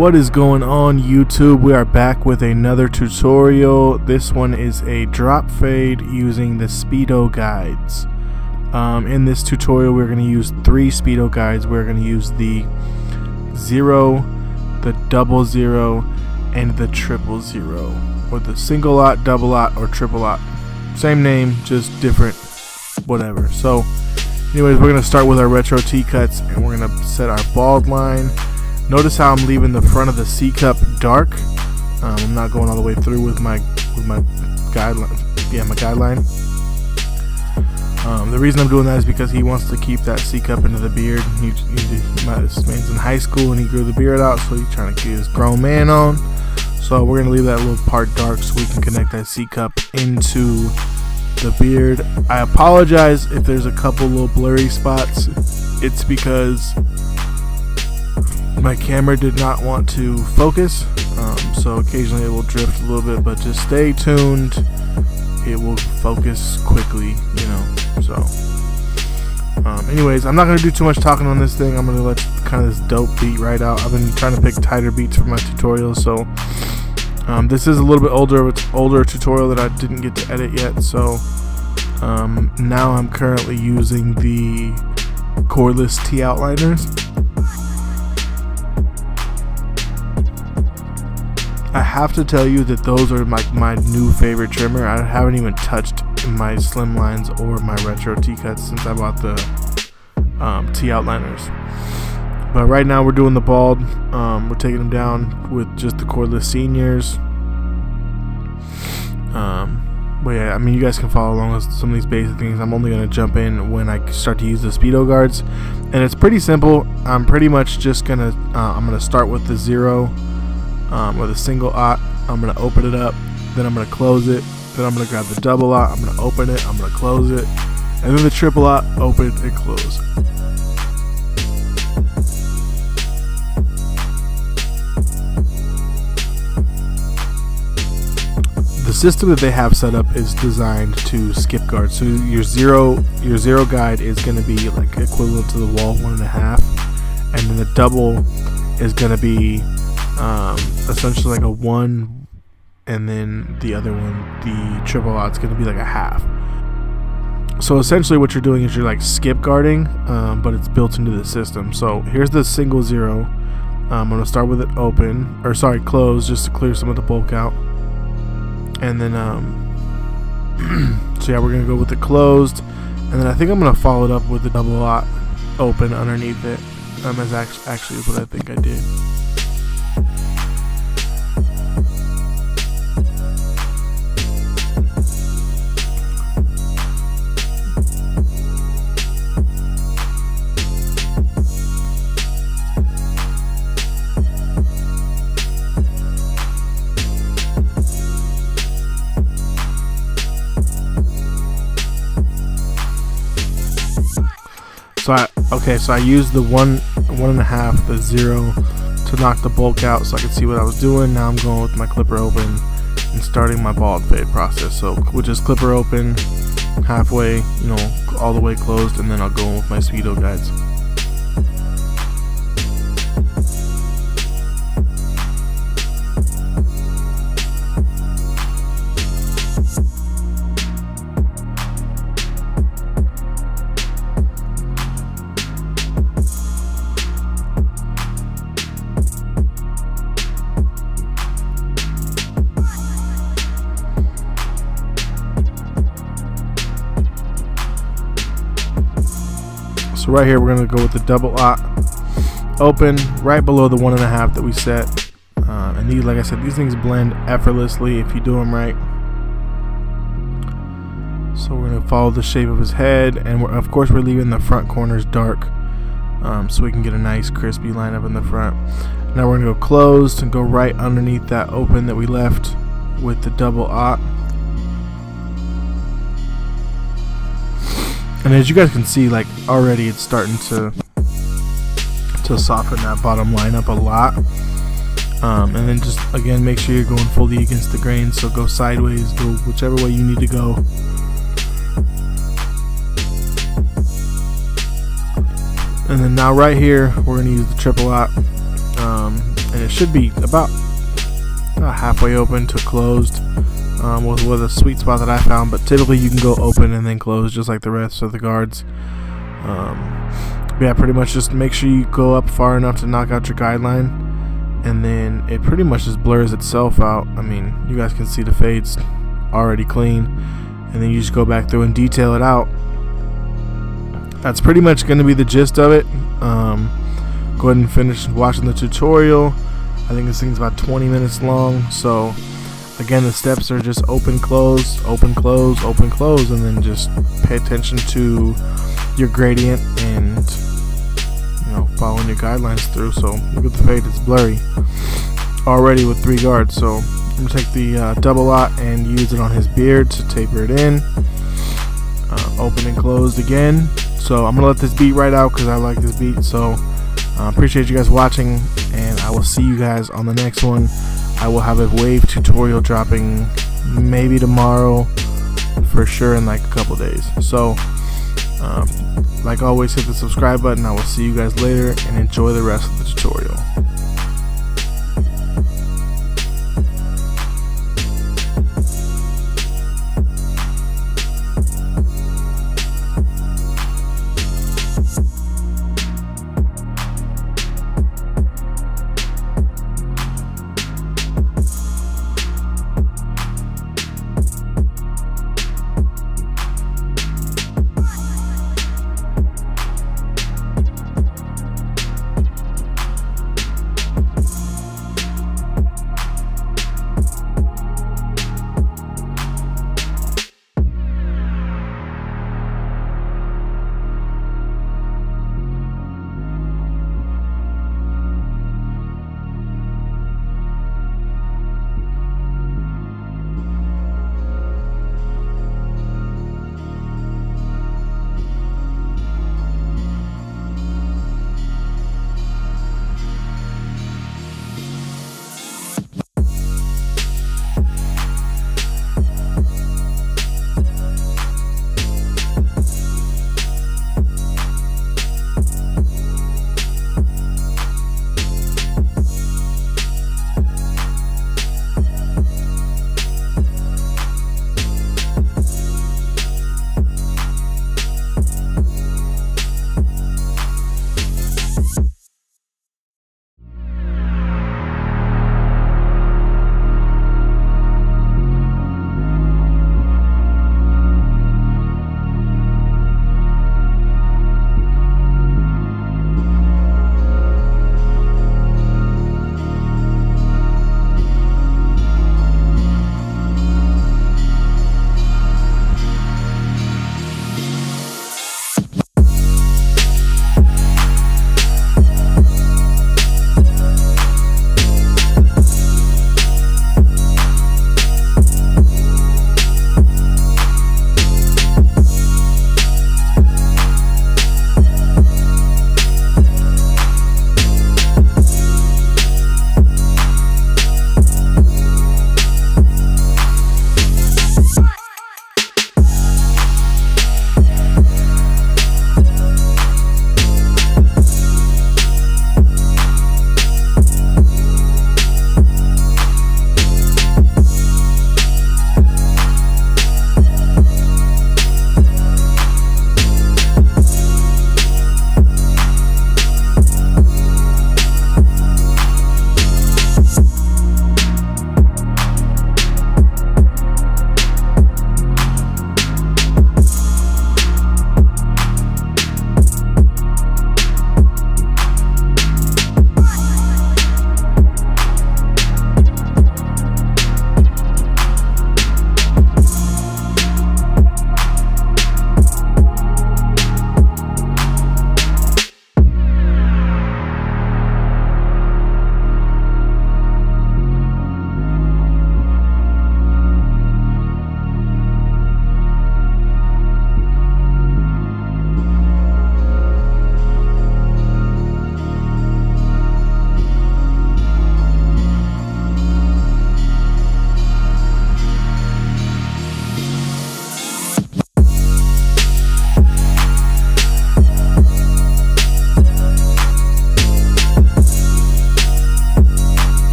What is going on, YouTube? We are back with another tutorial. This one is a drop fade using the Speedo guides. In this tutorial we're going to use 3 Speedo guides. We're going to use the 0, the 00, and the 000, or the single lot, double lot, or triple lot. Same name, just different whatever. So anyways, we're going to start with our retro T-cuts, and we're going to set our bald line. Notice how I'm leaving the front of the C cup dark. I'm not going all the way through with my guideline. Yeah, my guideline. The reason I'm doing that is because he wants to keep that C cup into the beard. This man's in high school and he grew the beard out, so he's trying to get his grown man on. So we're gonna leave that little part dark so we can connect that C cup into the beard. I apologize if there's a couple little blurry spots. It's because my camera did not want to focus, so occasionally it will drift a little bit, but just stay tuned. It will focus quickly, you know. So anyways, I'm not going to do too much talking on this thing. I'm going to let kind of this dope beat right out. I've been trying to pick tighter beats for my tutorials, so this is a little bit older tutorial that I didn't get to edit yet. So now I'm currently using the cordless T outliners. I have to tell you that those are my new favorite trimmer. I haven't even touched my slim lines or my retro T-cuts since I bought the T outliners. But right now we're doing the bald. We're taking them down with just the cordless seniors. But yeah, I mean, you guys can follow along with some of these basic things. I'm only going to jump in when I start to use the Speedo guards, and it's pretty simple. I'm pretty much just gonna I'm gonna start with the 0. With a single aught. I'm going to open it up, then I'm going to close it, then I'm going to grab the double aught, I'm going to open it, I'm going to close it, and then the triple aught, open and close. The system that they have set up is designed to skip guard. So your zero guide is going to be like equivalent to the wall 1.5, and then the double is going to be essentially like a 1, and then the other one, the triple aught, is going to be like a half. So essentially what you're doing is you're like skip guarding, but it's built into the system. So here's the single 0. I'm going to start with it open, or sorry, close, just to clear some of the bulk out. And then so yeah, we're going to go with the closed, and then I think I'm going to follow it up with the double aught open underneath it. That's actually what I think I did. So I used the 1.5, the 0 to knock the bulk out so I could see what I was doing. Now I'm going with my clipper open and starting my bald fade process. So which is clipper open, halfway, you know, all the way closed, and then I'll go with my Speedo guides. So right here we're going to go with the double aught open right below the 1.5 that we set, and these, like I said, these things blend effortlessly if you do them right. So we're going to follow the shape of his head, and of course we're leaving the front corners dark, so we can get a nice crispy line up in the front. Now we're going to go closed and go right underneath that open that we left with the double aught. And as you guys can see, like already it's starting to soften that bottom line up a lot. And then just again make sure you're going fully against the grain, so go sideways, go whichever way you need to go. And then now right here we're going to use the triple aught, and and it should be about halfway open to closed, with a sweet spot that I found. But typically you can go open and then close just like the rest of the guards. Yeah, pretty much just make sure you go up far enough to knock out your guideline, and then it pretty much just blurs itself out. I mean, you guys can see the fades already clean, and then you just go back through and detail it out. That's pretty much going to be the gist of it. Go ahead and finish watching the tutorial. I think this thing's about 20 minutes long. So again, the steps are just open, close, open, close, open, close, and then just pay attention to your gradient and, you know, following your guidelines through. So look at the fade, it's blurry already with 3 guards. So I'm gonna take the double lot and use it on his beard to taper it in. Open and closed again. So I'm gonna let this beat right out because I like this beat. So appreciate you guys watching, and I will see you guys on the next one. I will have a wave tutorial dropping maybe tomorrow, for sure in like a couple days. So like always, hit the subscribe button. I will see you guys later, and enjoy the rest of the tutorial.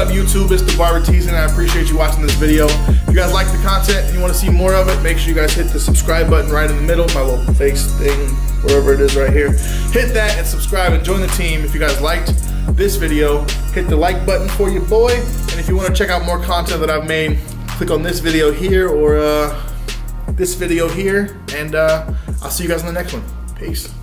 up YouTube? It's the Barber Teezy, and I appreciate you watching this video. If you guys like the content and you want to see more of it, make sure you guys hit the subscribe button right in the middle, my little face thing, wherever it is right here. Hit that and subscribe and join the team. If you guys liked this video, hit the like button for your boy. And if you want to check out more content that I've made, click on this video here or this video here. And I'll see you guys in the next one. Peace.